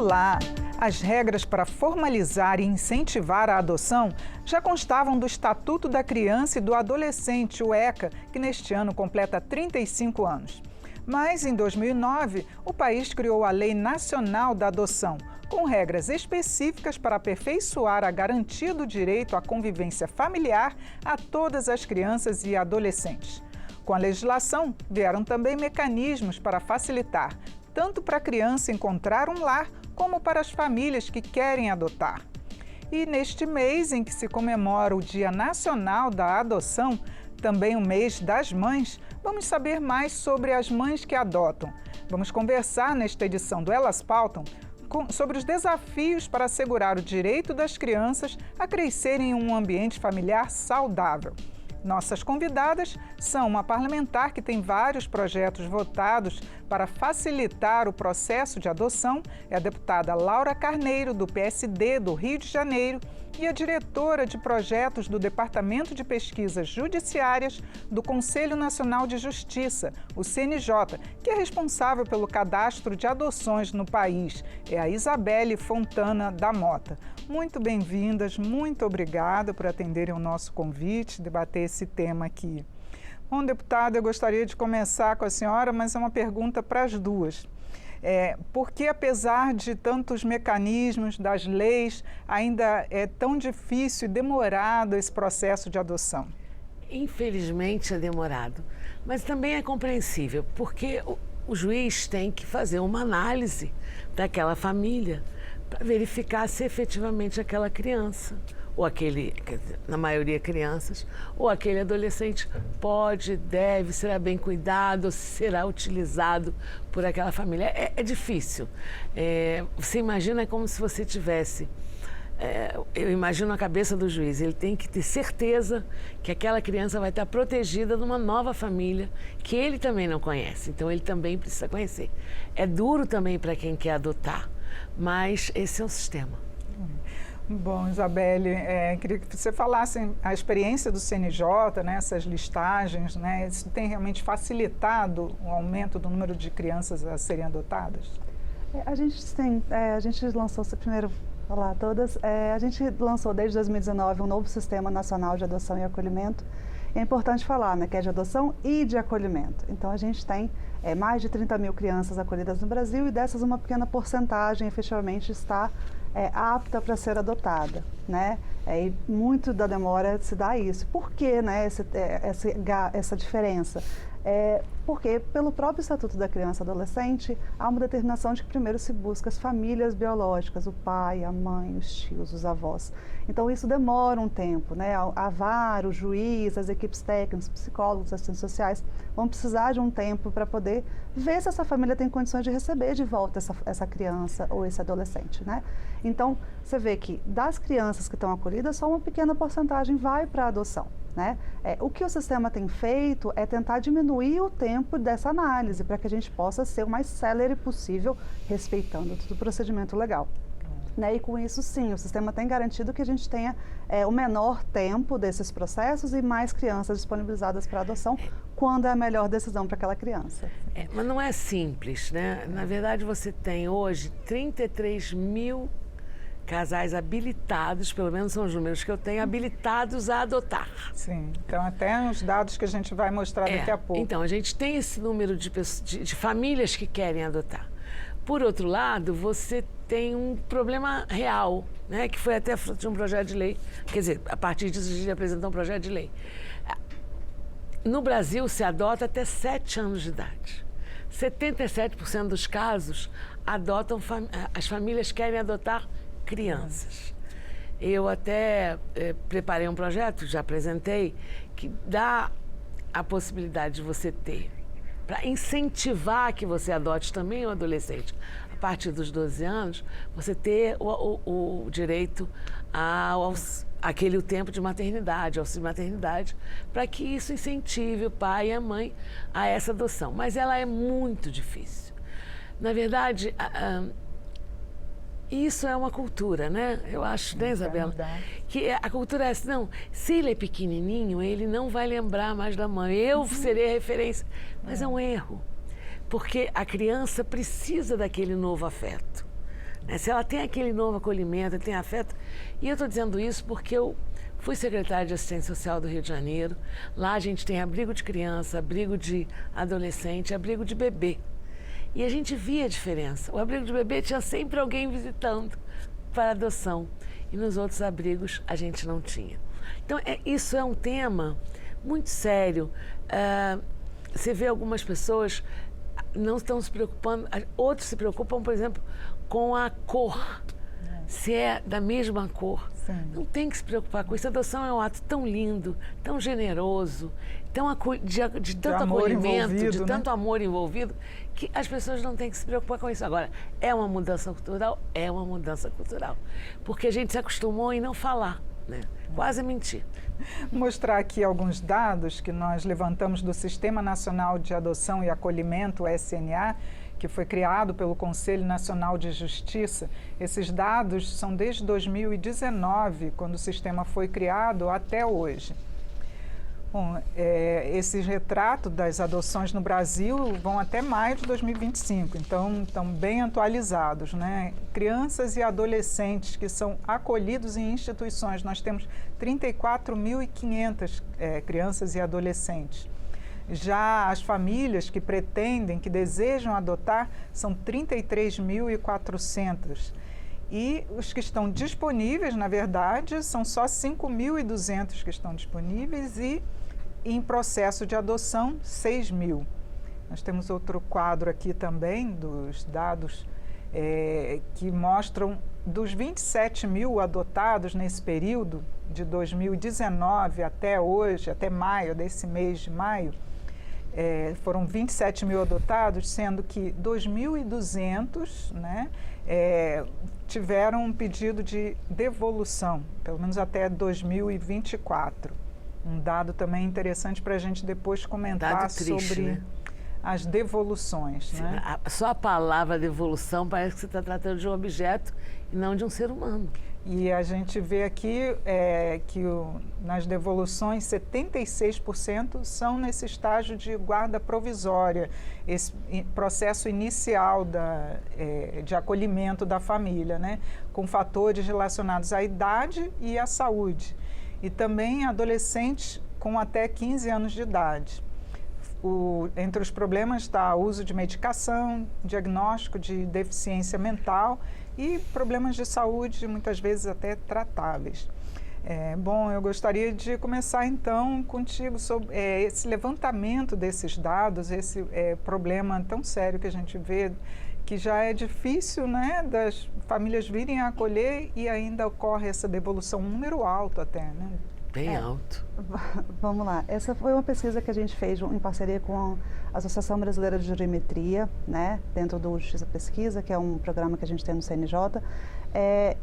Olá! As regras para formalizar e incentivar a adoção já constavam do Estatuto da Criança e do Adolescente, o ECA, que neste ano completa 35 anos. Mas, em 2009, o país criou a Lei Nacional da Adoção, com regras específicas para aperfeiçoar a garantia do direito à convivência familiar a todas as crianças e adolescentes. Com a legislação, vieram também mecanismos para facilitar, tanto para a criança encontrar um lar, como para as famílias que querem adotar. E neste mês em que se comemora o Dia Nacional da Adoção, também o mês das mães, vamos saber mais sobre as mães que adotam. Vamos conversar nesta edição do Elas Pautam sobre os desafios para assegurar o direito das crianças a crescerem em um ambiente familiar saudável. Nossas convidadas são uma parlamentar que tem vários projetos votados para facilitar o processo de adoção, é a deputada Laura Carneiro, do PSD do Rio de Janeiro, e a diretora de projetos do Departamento de Pesquisas Judiciárias do Conselho Nacional de Justiça, o CNJ, que é responsável pelo cadastro de adoções no país, é a Isabelle Fontana da Mota. Muito bem-vindas, muito obrigada por atenderem o nosso convite, debater esse tema aqui. Bom, deputada, eu gostaria de começar com a senhora, mas é uma pergunta para as duas. Por que, apesar de tantos mecanismos, das leis, ainda é tão difícil e demorado esse processo de adoção? Infelizmente é demorado, mas também é compreensível, porque o juiz tem que fazer uma análise daquela família para verificar se efetivamente aquela criança, ou aquele, na maioria crianças, ou aquele adolescente pode, deve, será bem cuidado, será utilizado por aquela família. É difícil. Você imagina como se você tivesse... eu imagino a cabeça do juiz, ele tem que ter certeza que aquela criança vai estar protegida numa nova família que ele também não conhece, então ele também precisa conhecer. É duro também para quem quer adotar, mas esse é o sistema. Bom, Isabelle, queria que você falasse a experiência do CNJ, né, essas listagens, né, isso tem realmente facilitado o aumento do número de crianças a serem adotadas? A gente lançou, primeiro, olá a todas, a gente lançou desde 2019 um novo Sistema Nacional de Adoção e Acolhimento. É importante falar, né, que é de adoção e de acolhimento. Então, a gente tem mais de 30 mil crianças acolhidas no Brasil e dessas uma pequena porcentagem efetivamente está apta para ser adotada, né? E muito da demora se dá isso. Por que, né, essa diferença? Porque pelo próprio Estatuto da Criança e Adolescente há uma determinação de que primeiro se busca as famílias biológicas, o pai, a mãe, os tios, os avós. Então isso demora um tempo, né? A VAR, o juiz, as equipes técnicas, psicólogos, assistentes sociais vão precisar de um tempo para poder ver se essa família tem condições de receber de volta essa criança ou esse adolescente, né? Então você vê que das crianças que estão acolhidas só uma pequena porcentagem vai para a adoção. Né? O que o sistema tem feito é tentar diminuir o tempo dessa análise para que a gente possa ser o mais célere possível, respeitando todo o procedimento legal. Né? E com isso, sim, o sistema tem garantido que a gente tenha o menor tempo desses processos e mais crianças disponibilizadas para adoção quando é a melhor decisão para aquela criança. Mas não é simples, né? Na verdade, você tem hoje 33 mil casais habilitados, pelo menos são os números que eu tenho, habilitados a adotar. Sim, então até os dados que a gente vai mostrar daqui a pouco. Então, a gente tem esse número de famílias que querem adotar. Por outro lado, você tem um problema real, né, que foi até fruto de um projeto de lei, quer dizer, a partir disso a gente apresentou um projeto de lei. No Brasil, se adota até 7 anos de idade. 77% dos casos adotam, as famílias querem adotar crianças. Eu até preparei um projeto, já apresentei, que dá a possibilidade de você ter, para incentivar que você adote também um adolescente, a partir dos 12 anos, você ter o direito àquele o tempo de maternidade, auxílio de maternidade, para que isso incentive o pai e a mãe a essa adoção. Mas ela é muito difícil. Na verdade, isso é uma cultura, né? Eu acho, né, Isabela? Que a cultura é assim, não, se ele é pequenininho, ele não vai lembrar mais da mãe. Eu serei a referência. Mas é um erro, porque a criança precisa daquele novo afeto. né? Se ela tem aquele novo acolhimento, tem afeto. E eu estou dizendo isso porque eu fui secretária de Assistência Social do Rio de Janeiro. Lá a gente tem abrigo de criança, abrigo de adolescente, abrigo de bebê. E a gente via a diferença. O abrigo de bebê tinha sempre alguém visitando para adoção. E nos outros abrigos a gente não tinha. Então, isso é um tema muito sério. Você vê algumas pessoas não estão se preocupando, outros se preocupam, por exemplo, com a cor. Se é da mesma cor. Sim. Não tem que se preocupar com isso. A adoção é um ato tão lindo, tão generoso, de tanto acolhimento, de tanto amor envolvido, que as pessoas não têm que se preocupar com isso. Agora, é uma mudança cultural? É uma mudança cultural. Porque a gente se acostumou em não falar, né? Quase mentir. Mostrar aqui alguns dados que nós levantamos do Sistema Nacional de Adoção e Acolhimento, o SNA, que foi criado pelo Conselho Nacional de Justiça. Esses dados são desde 2019, quando o sistema foi criado, até hoje. Bom, esses retratos das adoções no Brasil vão até maio de 2025, então estão bem atualizados, né? Crianças e adolescentes que são acolhidos em instituições, nós temos 34.500 crianças e adolescentes. Já as famílias que pretendem, que desejam adotar, são 33.400. E os que estão disponíveis, na verdade, são só 5.200 que estão disponíveis e em processo de adoção, 6.000. Nós temos outro quadro aqui também dos dados que mostram dos 27.000 adotados nesse período, de 2019 até hoje, até maio, desse mês de maio, foram 27.000 adotados, sendo que 2.200, né, tiveram um pedido de devolução, pelo menos até 2024. Um dado também interessante para a gente depois comentar triste, sobre, né? As devoluções. Né? Só a palavra devolução parece que você está tratando de um objeto e não de um ser humano. E a gente vê aqui que nas devoluções 76% são nesse estágio de guarda provisória, esse processo inicial de acolhimento da família, né? Com fatores relacionados à idade e à saúde. E também adolescentes com até 15 anos de idade. Entre os problemas está o uso de medicação, diagnóstico de deficiência mental e problemas de saúde, muitas vezes até tratáveis. Bom, eu gostaria de começar então contigo sobre esse levantamento desses dados, esse problema tão sério que a gente vê, que já é difícil, né, das famílias virem a acolher e ainda ocorre essa devolução, um número alto até, né? Bem alto. Vamos lá. Essa foi uma pesquisa que a gente fez em parceria com a Associação Brasileira de Jurimetria, né, dentro do Justiça Pesquisa, que é um programa que a gente tem no CNJ,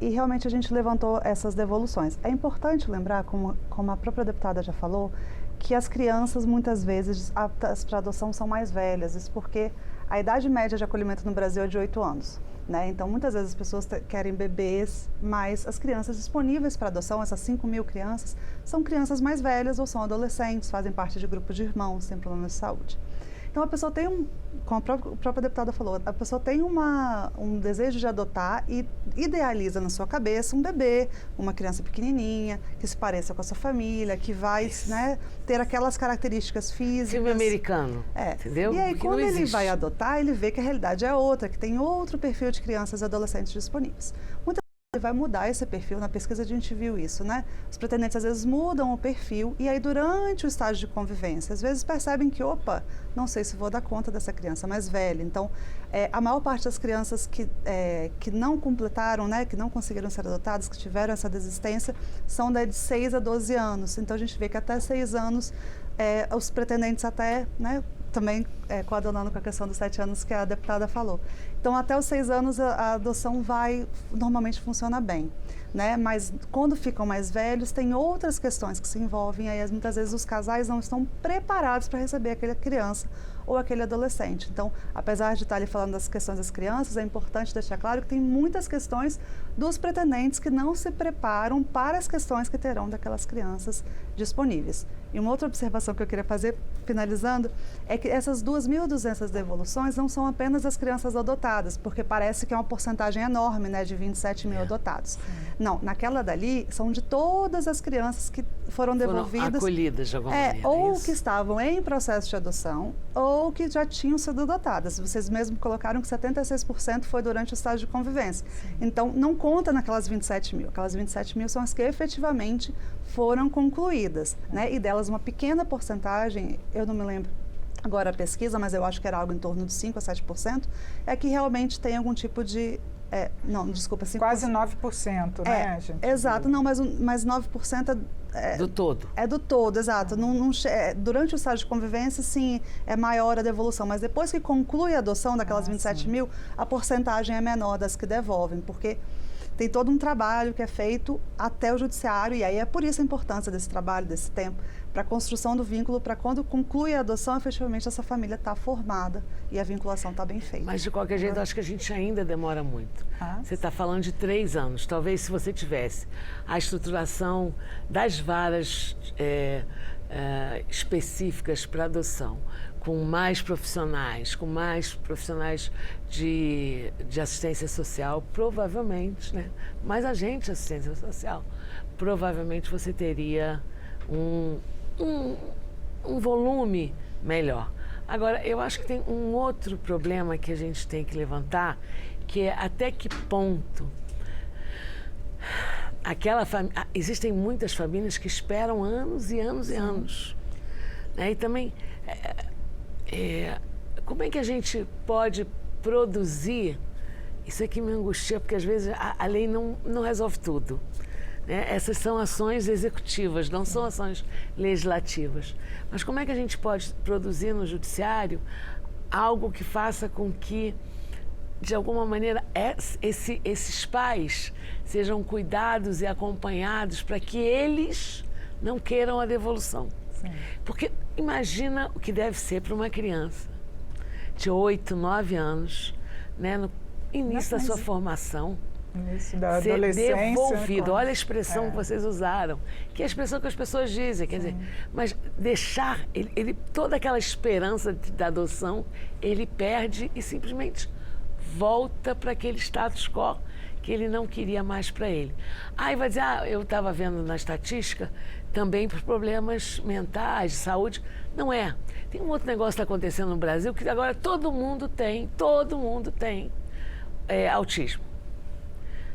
e realmente a gente levantou essas devoluções. É importante lembrar, como a própria deputada já falou, que as crianças muitas vezes aptas para adoção são mais velhas, isso porque a idade média de acolhimento no Brasil é de 8 anos. Né? Então, muitas vezes as pessoas querem bebês, mas as crianças disponíveis para adoção, essas 5.000 crianças, são crianças mais velhas ou são adolescentes, fazem parte de grupos de irmãos, sem problemas de saúde. Então, a pessoa tem como a própria deputada falou, a pessoa tem um desejo de adotar e idealiza na sua cabeça um bebê, uma criança pequenininha, que se pareça com a sua família, que vai, né, ter aquelas características físicas. Filme americano, entendeu? E aí, porque quando ele vai adotar, ele vê que a realidade é outra, que tem outro perfil de crianças e adolescentes disponíveis. Muitas vezes ele vai mudar esse perfil, na pesquisa a gente viu isso, né? Os pretendentes às vezes mudam o perfil e aí durante o estágio de convivência, às vezes percebem que, opa, não sei se vou dar conta dessa criança mais velha. Então, a maior parte das crianças que não completaram, né, que não conseguiram ser adotadas, que tiveram essa desistência, são de 6 a 12 anos. Então, a gente vê que até 6 anos, os pretendentes até, né, também coadunando com a questão dos 7 anos que a deputada falou. Então, até os 6 anos, a adoção normalmente funciona bem, né? Mas quando ficam mais velhos, tem outras questões que se envolvem, aí muitas vezes os casais não estão preparados para receber aquela criança ou aquele adolescente. Então, apesar de estar ali falando das questões das crianças, é importante deixar claro que tem muitas questões dos pretendentes que não se preparam para as questões que terão daquelas crianças disponíveis. E uma outra observação que eu queria fazer, finalizando, é que essas 2.200 devoluções não são apenas das crianças adotadas, porque parece que é uma porcentagem enorme, né, de 27 mil adotados. Não, naquela dali são de todas as crianças que foram devolvidas. Acolhidas de alguma maneira. Ou isso? Que estavam em processo de adoção, ou que já tinham sido adotadas. Vocês mesmos colocaram que 76% foi durante o estágio de convivência. Então, não conta naquelas 27 mil. Aquelas 27 mil são as que efetivamente foram concluídas, né? E delas uma pequena porcentagem, eu não me lembro agora a pesquisa, mas eu acho que era algo em torno de 5% a 7%, é que realmente tem algum tipo de... não, desculpa, 5%. Quase 9%, né, gente? Exato, não, mas 9% do todo. É do todo, exato. Durante o estágio de convivência, sim, é maior a devolução, mas depois que conclui a adoção daquelas 27 mil, a porcentagem é menor das que devolvem, porque tem todo um trabalho que é feito até o judiciário, e aí é por isso a importância desse trabalho, desse tempo, para a construção do vínculo, para quando conclui a adoção, efetivamente essa família está formada e a vinculação está bem feita. Mas, de qualquer jeito, eu acho que a gente ainda demora muito. Você está falando de 3 anos. Talvez, se você tivesse a estruturação das varas específicas para adoção, com mais profissionais de assistência social, provavelmente, né? Mais agente de assistência social, provavelmente você teria um volume melhor. Agora, eu acho que tem um outro problema que a gente tem que levantar, que é até que ponto existem muitas famílias que esperam anos e anos e anos. Né? E também, como é que a gente pode produzir? Isso aqui me angustia, porque às vezes a lei não resolve tudo. Essas são ações executivas, não são ações legislativas. Mas como é que a gente pode produzir no judiciário algo que faça com que, de alguma maneira, esses pais sejam cuidados e acompanhados para que eles não queiram a devolução? Sim. Porque imagina o que deve ser para uma criança de 8, 9 anos, né, no início da sua formação, início da ser adolescência, devolvido. Olha a expressão que vocês usaram, que é a expressão que as pessoas dizem, quer dizer, mas deixar, toda aquela esperança da adoção, ele perde e simplesmente volta para aquele status quo que ele não queria mais para ele. Aí vai dizer, eu estava vendo na estatística, também por problemas mentais, de saúde. Não é. Tem um outro negócio que está acontecendo no Brasil, que agora todo mundo tem autismo.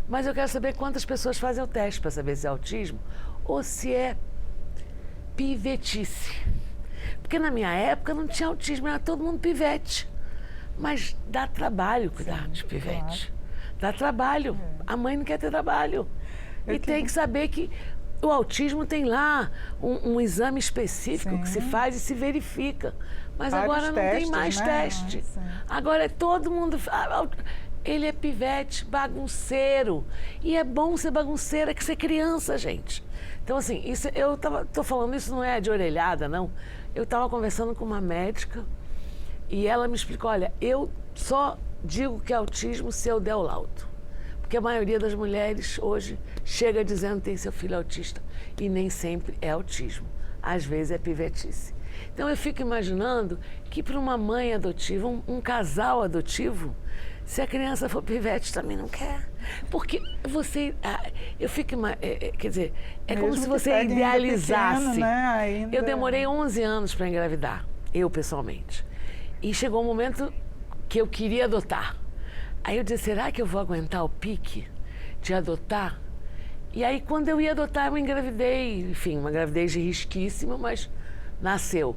Mas eu quero saber quantas pessoas fazem o teste para saber se é autismo ou se é pivetice. Porque na minha época não tinha autismo, era todo mundo pivete. Mas dá trabalho cuidar de pivete. Claro. Dá trabalho. A mãe não quer ter trabalho. Tem que saber que o autismo tem lá um exame específico que se faz e se verifica. Mas vários agora não testes, tem mais teste. Agora é todo mundo... Ele é pivete, bagunceiro. E é bom ser bagunceiro, é que ser criança, gente. Então, assim, tô falando isso não é de orelhada, não. Eu estava conversando com uma médica e ela me explicou, olha, eu só digo que é autismo se eu der o laudo. Porque a maioria das mulheres hoje chega dizendo que tem seu filho autista e nem sempre é autismo. Às vezes é pivetice. Então, eu fico imaginando que para uma mãe adotiva, um casal adotivo, se a criança for pivete, também não quer. Porque você... eu fico... quer dizer, é mesmo como se você idealizasse. Pequeno, né? Ainda... Eu demorei 11 anos para engravidar, eu pessoalmente. E chegou um momento que eu queria adotar. Aí eu disse, será que eu vou aguentar o pique de adotar? E aí, quando eu ia adotar, eu engravidei. Enfim, uma gravidez risquíssima, mas nasceu.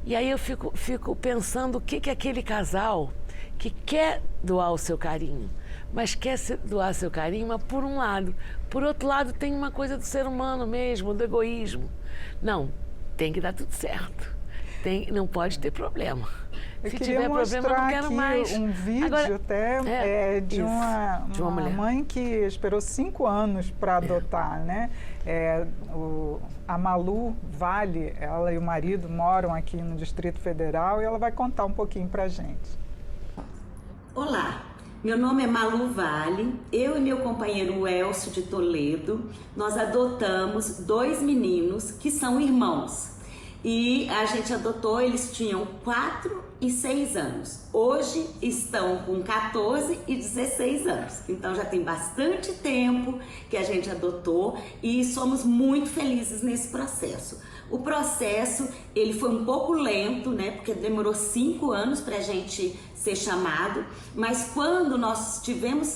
E aí eu fico pensando o que aquele casal que quer doar o seu carinho, mas quer doar seu carinho, mas por um lado. Por outro lado, tem uma coisa do ser humano mesmo, do egoísmo. Não, tem que dar tudo certo. Não pode ter problema. Se tiver problema, eu não quero mais. Um vídeo agora, de uma mãe que esperou 5 anos para adotar, né? A Malu Vale, ela e o marido moram aqui no Distrito Federal e ela vai contar um pouquinho para a gente. Olá, meu nome é Malu Vale, eu e meu companheiro Elcio de Toledo, nós adotamos 2 meninos que são irmãos. e a gente adotou, eles tinham 4 e 6 anos. Hoje estão com 14 e 16 anos. Então já tem bastante tempo que a gente adotou e somos muito felizes nesse processo. O processo, ele foi um pouco lento, né? Porque demorou 5 anos para a gente ser chamado, mas quando nós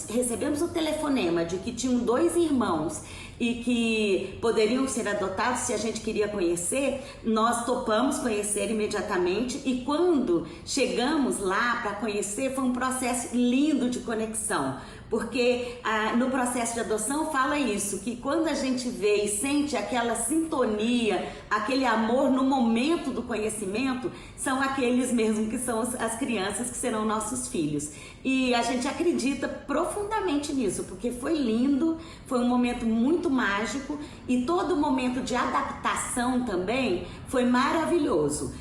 recebemos o telefonema de que tinham 2 irmãos e que poderiam ser adotados se a gente queria conhecer, nós topamos conhecer imediatamente, e quando chegamos lá para conhecer foi um processo lindo de conexão, porque no processo de adoção fala isso, que quando a gente vê e sente aquela sintonia, aquele amor no momento do conhecimento, são aqueles mesmo que são as crianças que serão nossos filhos. E a gente acredita profundamente nisso, porque foi lindo, foi um momento muito mágico, e todo o momento de adaptação também foi maravilhoso.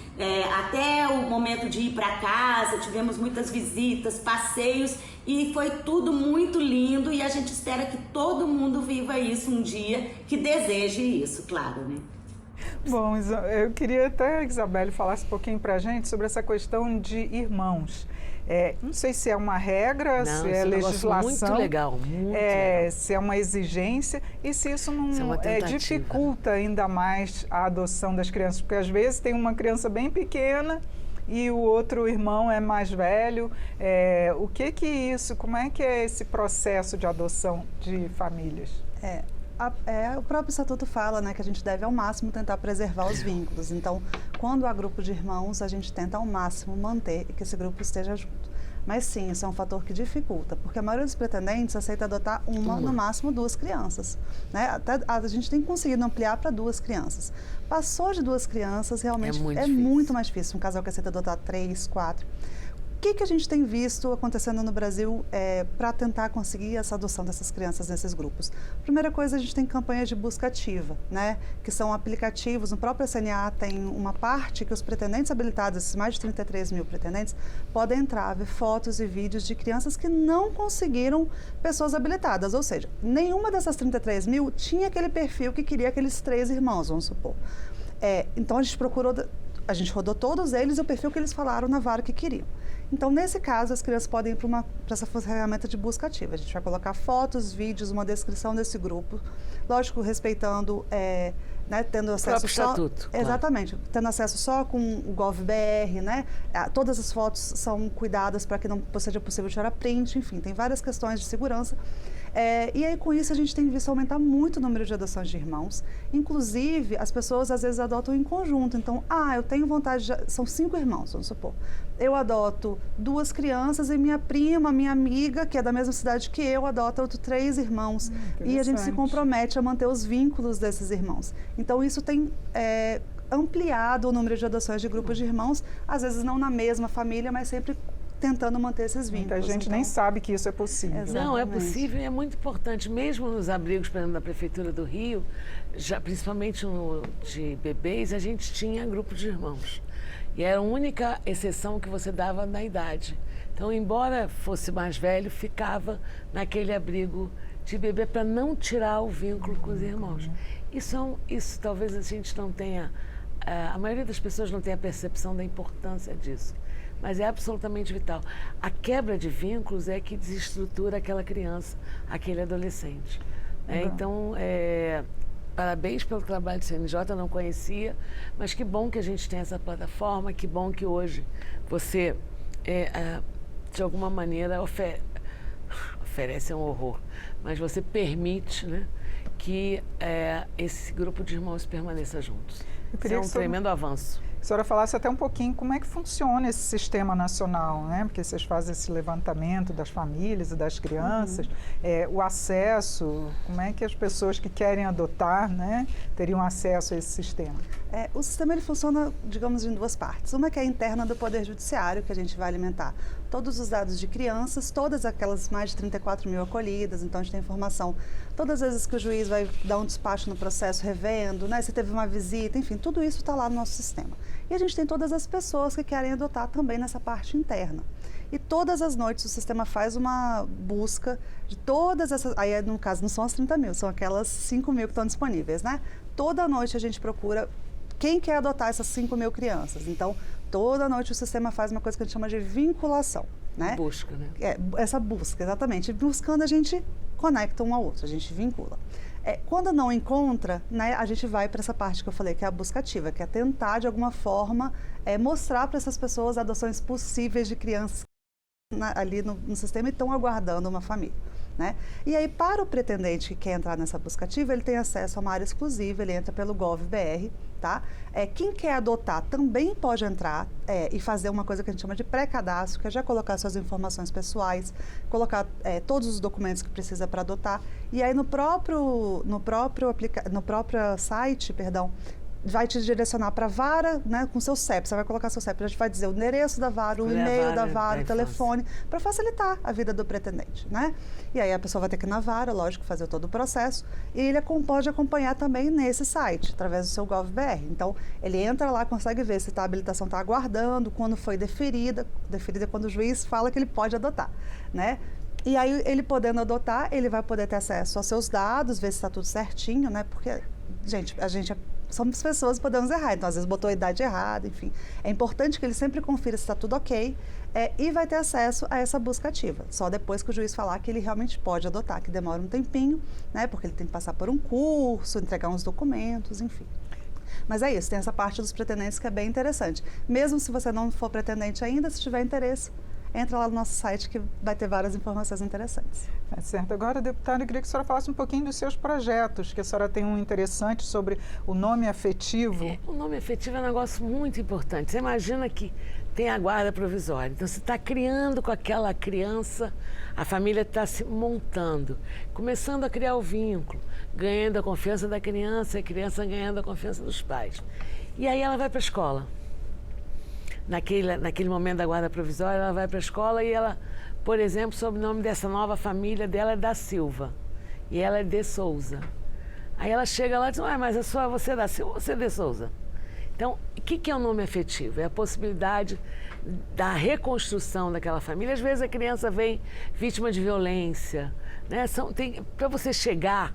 Até o momento de ir para casa, tivemos muitas visitas, passeios, e foi tudo muito lindo, e a gente espera que todo mundo viva isso um dia, que deseje isso, claro, né? Bom, eu queria até que a Isabelle falasse um pouquinho para a gente sobre essa questão de irmãos. Não sei se é uma regra, não, se é legislação, muito legal, muito legal. Se é uma exigência e se isso não dificulta ainda mais a adoção das crianças, porque às vezes tem uma criança bem pequena e o outro irmão é mais velho. Como é que é esse processo de adoção de famílias? O próprio estatuto fala, né, que a gente deve ao máximo tentar preservar os vínculos. Então, quando há grupo de irmãos, a gente tenta ao máximo manter que esse grupo esteja junto. Mas sim, isso é um fator que dificulta, porque a maioria dos pretendentes aceita adotar no máximo 2 crianças, né? Até a gente tem conseguido ampliar para 2 crianças. Passou de 2 crianças, realmente é muito mais difícil. Um casal que aceita adotar 3, 4. O que a gente tem visto acontecendo no Brasil para tentar conseguir essa adoção dessas crianças nesses grupos? Primeira coisa, a gente tem campanhas de busca ativa, né? Que são aplicativos. No próprio SNA tem uma parte que os pretendentes habilitados, esses mais de 33 mil pretendentes, podem entrar, ver fotos e vídeos de crianças que não conseguiram pessoas habilitadas. Ou seja, nenhuma dessas 33 mil tinha aquele perfil que queria aqueles 3 irmãos, vamos supor. Então a gente rodou todos eles e o perfil que eles falaram na vara que queriam. Então, nesse caso, as crianças podem ir para essa ferramenta de busca ativa. A gente vai colocar fotos, vídeos, uma descrição desse grupo, lógico, respeitando, né, tendo acesso só... estatuto, exatamente, claro. Tendo acesso só com o GovBR, né? Todas as fotos são cuidadas para que não seja possível tirar print, enfim, tem várias questões de segurança. E aí, com isso, a gente tem visto aumentar muito o número de adoções de irmãos. Inclusive, as pessoas, às vezes, adotam em conjunto. Então, eu tenho vontade são 5 irmãos, vamos supor. Eu adoto 2 crianças e minha prima, minha amiga, que é da mesma cidade que eu, adota 3 irmãos. E a gente se compromete a manter os vínculos desses irmãos. Então, isso tem ampliado o número de adoções de grupos de irmãos, às vezes não na mesma família, mas sempre tentando manter esses vínculos. Muita gente nem sabe que isso é possível. Exatamente. Não, é possível e é muito importante. Mesmo nos abrigos, por exemplo, da Prefeitura do Rio, principalmente no de bebês, a gente tinha grupo de irmãos. E era a única exceção que você dava na idade. Então, embora fosse mais velho, ficava naquele abrigo de bebê para não tirar o vínculo com os irmãos. Isso talvez a gente não tenha... A maioria das pessoas não tem a percepção da importância disso. Mas é absolutamente vital. A quebra de vínculos é que desestrutura aquela criança, aquele adolescente. Então, parabéns pelo trabalho do CNJ, eu não conhecia, mas que bom que a gente tem essa plataforma, que bom que hoje você, de alguma maneira, oferece um horror, mas você permite, né, que esse grupo de irmãos permaneça juntos. Isso é um tremendo avanço. A senhora falasse até um pouquinho como é que funciona esse sistema nacional, né? Porque vocês fazem esse levantamento das famílias e das crianças, o acesso, como é que as pessoas que querem adotar, né, teriam acesso a esse sistema? O sistema ele funciona, digamos, em 2 partes. Uma que é a interna do Poder Judiciário, que a gente vai alimentar todos os dados de crianças, todas aquelas mais de 34 mil acolhidas, então a gente tem informação todas as vezes que o juiz vai dar um despacho no processo revendo, né, se teve uma visita, enfim, tudo isso está lá no nosso sistema. E a gente tem todas as pessoas que querem adotar também nessa parte interna. E todas as noites o sistema faz uma busca de todas essas... Aí, no caso, não são as 30 mil, são aquelas 5 mil que estão disponíveis, né? Toda noite a gente procura quem quer adotar essas 5.000 crianças? Então, toda noite o sistema faz uma coisa que a gente chama de vinculação, né? Busca, né? Essa busca, exatamente. Buscando, a gente conecta um ao outro, a gente vincula. Quando não encontra, né, a gente vai para essa parte que eu falei, que é a busca ativa, que é tentar, de alguma forma, mostrar para essas pessoas adoções possíveis de crianças ali no sistema e estão aguardando uma família. Né? E aí, para o pretendente que quer entrar nessa busca ativa, ele tem acesso a uma área exclusiva, ele entra pelo Gov.br, tá? Quem quer adotar também pode entrar e fazer uma coisa que a gente chama de pré-cadastro, que é já colocar suas informações pessoais, colocar todos os documentos que precisa para adotar. E aí, no próprio site, vai te direcionar para a vara, né, com seu CEP. Você vai colocar seu CEP, a gente vai dizer o endereço da vara, o e-mail da vara, o telefone, para facilitar a vida do pretendente, né? E aí a pessoa vai ter que ir na vara, lógico, fazer todo o processo, e ele pode acompanhar também nesse site, através do seu Gov.br. Então, ele entra lá, consegue ver se a habilitação está aguardando, quando foi deferida quando o juiz fala que ele pode adotar, né? E aí, ele podendo adotar, ele vai poder ter acesso aos seus dados, ver se está tudo certinho, né? Porque, gente, somos pessoas, podemos errar, então às vezes botou a idade errada, enfim. É importante que ele sempre confira se está tudo ok e vai ter acesso a essa busca ativa. Só depois que o juiz falar que ele realmente pode adotar, que demora um tempinho, né? Porque ele tem que passar por um curso, entregar uns documentos, enfim. Mas é isso, tem essa parte dos pretendentes que é bem interessante. Mesmo se você não for pretendente ainda, se tiver interesse, entra lá no nosso site que vai ter várias informações interessantes. É certo. Agora, deputada, eu queria que a senhora falasse um pouquinho dos seus projetos, que a senhora tem um interessante sobre o nome afetivo. O nome afetivo é um negócio muito importante. Você imagina que tem a guarda provisória. Então, você está criando com aquela criança, a família está se montando, começando a criar o vínculo, ganhando a confiança da criança, e a criança ganhando a confiança dos pais. E aí ela vai para a escola. Naquele momento da guarda provisória, ela vai para a escola e ela, por exemplo, o sobrenome dessa nova família dela é da Silva e ela é de Souza. Aí ela chega lá e diz, mas você é da Silva, você é de Souza. Então, o que é o nome afetivo? É a possibilidade da reconstrução daquela família. Às vezes a criança vem vítima de violência, né? Para você chegar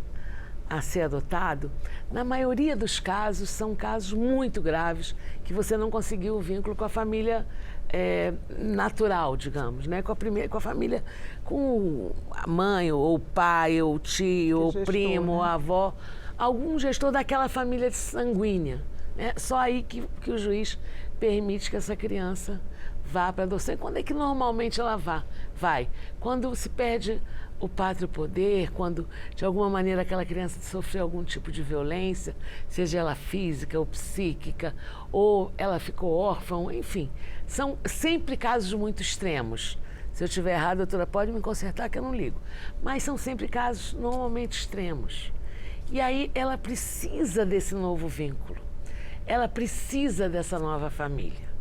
a ser adotado, na maioria dos casos, são casos muito graves que você não conseguiu o vínculo com a família natural, digamos, né? Com a família, com a mãe, ou o pai, ou o tio, ou o primo, ou a avó, algum gestor daquela família sanguínea. Né? Só aí que o juiz permite que essa criança vá para a adoção. E quando é que normalmente ela vai? Quando se perde o pátrio poder, quando de alguma maneira aquela criança sofreu algum tipo de violência, seja ela física ou psíquica, ou ela ficou órfã, enfim. São sempre casos muito extremos. Se eu estiver errado, a doutora pode me consertar que eu não ligo. Mas são sempre casos normalmente extremos. E aí ela precisa desse novo vínculo. Ela precisa dessa nova família.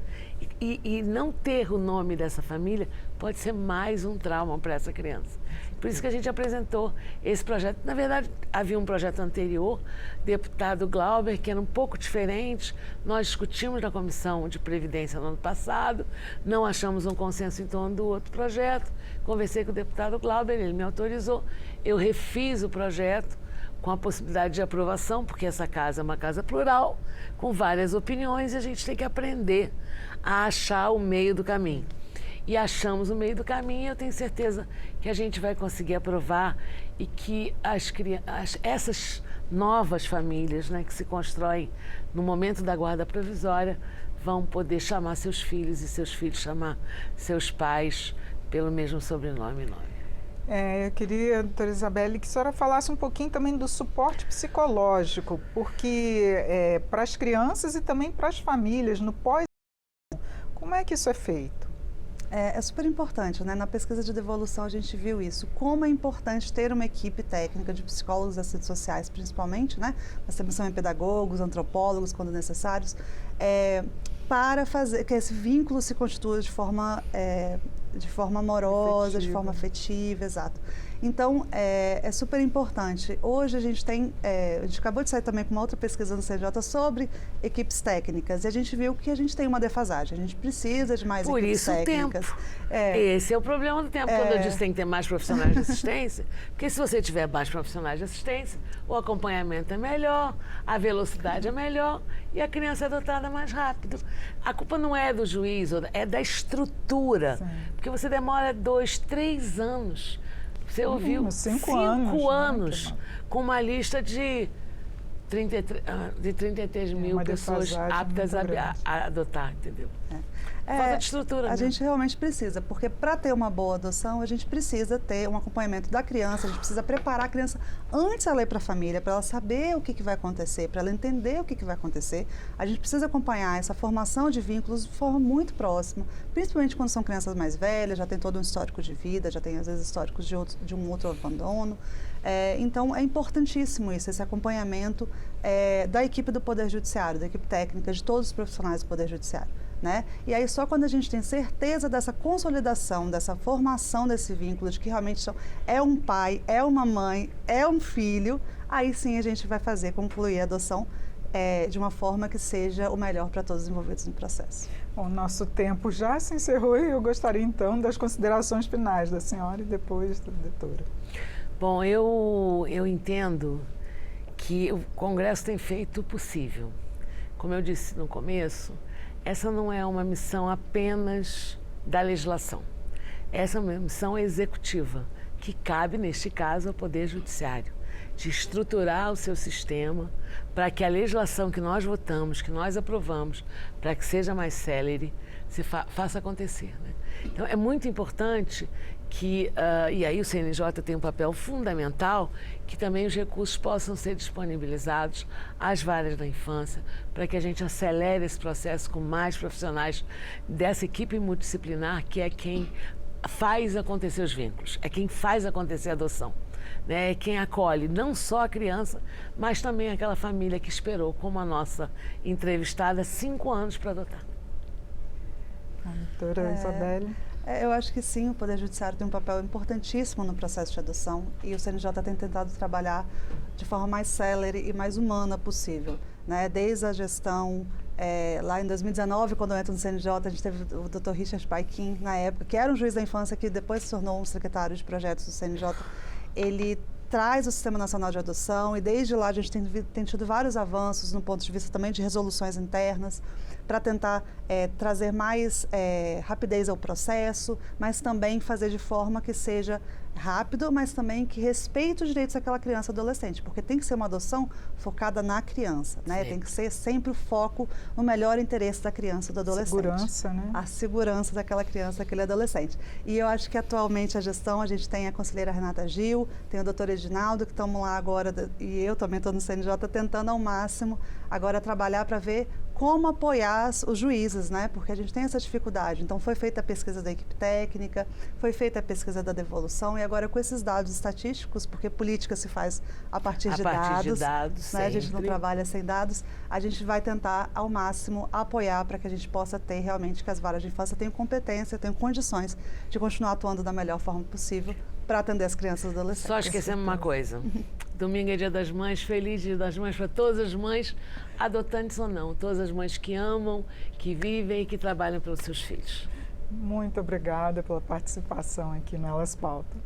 E não ter o nome dessa família pode ser mais um trauma para essa criança. Por isso que a gente apresentou esse projeto. Na verdade, havia um projeto anterior, deputado Glauber, que era um pouco diferente. Nós discutimos na Comissão de Previdência no ano passado, não achamos um consenso em torno do outro projeto. Conversei com o deputado Glauber, ele me autorizou. Eu refiz o projeto com a possibilidade de aprovação, porque essa casa é uma casa plural, com várias opiniões, e a gente tem que aprender a achar o meio do caminho. E achamos o meio do caminho, e eu tenho certeza que a gente vai conseguir aprovar e que essas novas famílias, né, que se constroem no momento da guarda provisória vão poder chamar seus filhos e seus filhos chamar seus pais pelo mesmo sobrenome e nome. Eu queria, doutora Isabelle, que a senhora falasse um pouquinho também do suporte psicológico, porque para as crianças e também para as famílias, no pós, como é que isso é feito? É super importante, né? Na pesquisa de devolução a gente viu isso, como é importante ter uma equipe técnica de psicólogos e assistentes sociais, principalmente, né? Nós temos também pedagogos, antropólogos, quando necessários, para fazer que esse vínculo se constitua de forma amorosa, de forma afetiva, exato. Então, é super importante. Hoje a gente tem, a gente acabou de sair também com uma outra pesquisa no CNJ sobre equipes técnicas, e a gente viu que a gente tem uma defasagem, a gente precisa de mais equipes técnicas. Por isso o tempo. Esse é o problema do tempo, quando eu disse que tem que ter mais profissionais de assistência, porque se você tiver mais profissionais de assistência, o acompanhamento é melhor, a velocidade é melhor e a criança é adotada mais rápido. A culpa não é do juiz, é da estrutura, sim, porque você demora 2, 3 anos. Você ouviu? 5 anos né? Com uma lista de 33 mil pessoas aptas a adotar, entendeu? Falta de estrutura. A gente realmente precisa, porque para ter uma boa adoção, a gente precisa ter um acompanhamento da criança, a gente precisa preparar a criança antes ela ir para a família, para ela saber o que vai acontecer, para ela entender o que vai acontecer. A gente precisa acompanhar essa formação de vínculos de forma muito próxima, principalmente quando são crianças mais velhas, já tem todo um histórico de vida, já tem às vezes históricos de um outro abandono. Então, é importantíssimo isso, esse acompanhamento da equipe do Poder Judiciário, da equipe técnica, de todos os profissionais do Poder Judiciário. Né? E aí só quando a gente tem certeza dessa consolidação, dessa formação desse vínculo, de que realmente é um pai, é uma mãe, é um filho, aí sim a gente vai concluir a adoção de uma forma que seja o melhor para todos os envolvidos no processo. Bom, nosso tempo já se encerrou e eu gostaria então das considerações finais da senhora e depois da doutora. Bom, eu entendo que o Congresso tem feito o possível. Como eu disse no começo, essa não é uma missão apenas da legislação. Essa é uma missão executiva, que cabe, neste caso, ao Poder Judiciário, de estruturar o seu sistema para que a legislação que nós votamos, que nós aprovamos, para que seja mais célere, se faça acontecer. Né? Então, é muito importante que, e aí o CNJ tem um papel fundamental, que também os recursos possam ser disponibilizados às varas da infância, para que a gente acelere esse processo com mais profissionais dessa equipe multidisciplinar, que é quem faz acontecer os vínculos, é quem faz acontecer a adoção, né? É quem acolhe não só a criança, mas também aquela família que esperou, como a nossa entrevistada, 5 anos para adotar. A doutora Isabelle. Eu acho que sim, o Poder Judiciário tem um papel importantíssimo no processo de adoção e o CNJ tem tentado trabalhar de forma mais célere e mais humana possível, né? Desde a gestão, lá em 2019, quando eu entro no CNJ, a gente teve o Dr. Richard Paikin, na época, que era um juiz da infância, que depois se tornou um secretário de projetos do CNJ. Ele traz o Sistema Nacional de Adoção e desde lá a gente tem tido vários avanços no ponto de vista também de resoluções internas, para tentar trazer mais rapidez ao processo, mas também fazer de forma que seja rápido, mas também que respeite os direitos daquela criança e adolescente, porque tem que ser uma adoção focada na criança, né? Tem que ser sempre o foco no melhor interesse da criança e do adolescente. Segurança, né? A segurança daquela criança, daquele adolescente. E eu acho que atualmente a gestão, a gente tem a conselheira Renata Gil, tem o doutor Edinaldo, que estamos lá agora, e eu também estou no CNJ, tentando ao máximo agora trabalhar para ver como apoiar os juízes, né? Porque a gente tem essa dificuldade. Então, foi feita a pesquisa da equipe técnica, foi feita a pesquisa da devolução e agora com esses dados estatísticos, porque política se faz a partir de dados, né? A gente não trabalha sem dados, a gente vai tentar ao máximo apoiar para que a gente possa ter realmente que as varas de infância tenham competência, tenham condições de continuar atuando da melhor forma possível para atender as crianças e adolescentes. Só esquecemos uma coisa. Domingo é Dia das Mães, feliz Dia das Mães para todas as mães, adotantes ou não, todas as mães que amam, que vivem e que trabalham pelos seus filhos. Muito obrigada pela participação aqui no Elas Pautam.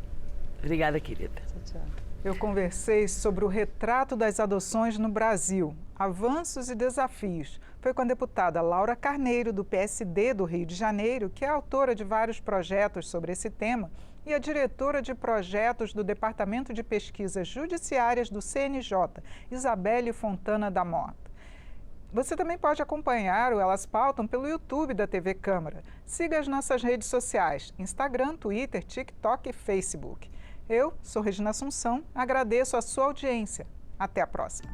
Obrigada, querida. Tchau. Eu conversei sobre o retrato das adoções no Brasil, avanços e desafios. Foi com a deputada Laura Carneiro, do PSD do Rio de Janeiro, que é autora de vários projetos sobre esse tema, e a diretora de projetos do Departamento de Pesquisas Judiciárias do CNJ, Isabelle Fontana da Mota. Você também pode acompanhar o Elas Pautam pelo YouTube da TV Câmara. Siga as nossas redes sociais, Instagram, Twitter, TikTok e Facebook. Eu sou Regina Assunção, agradeço a sua audiência. Até a próxima.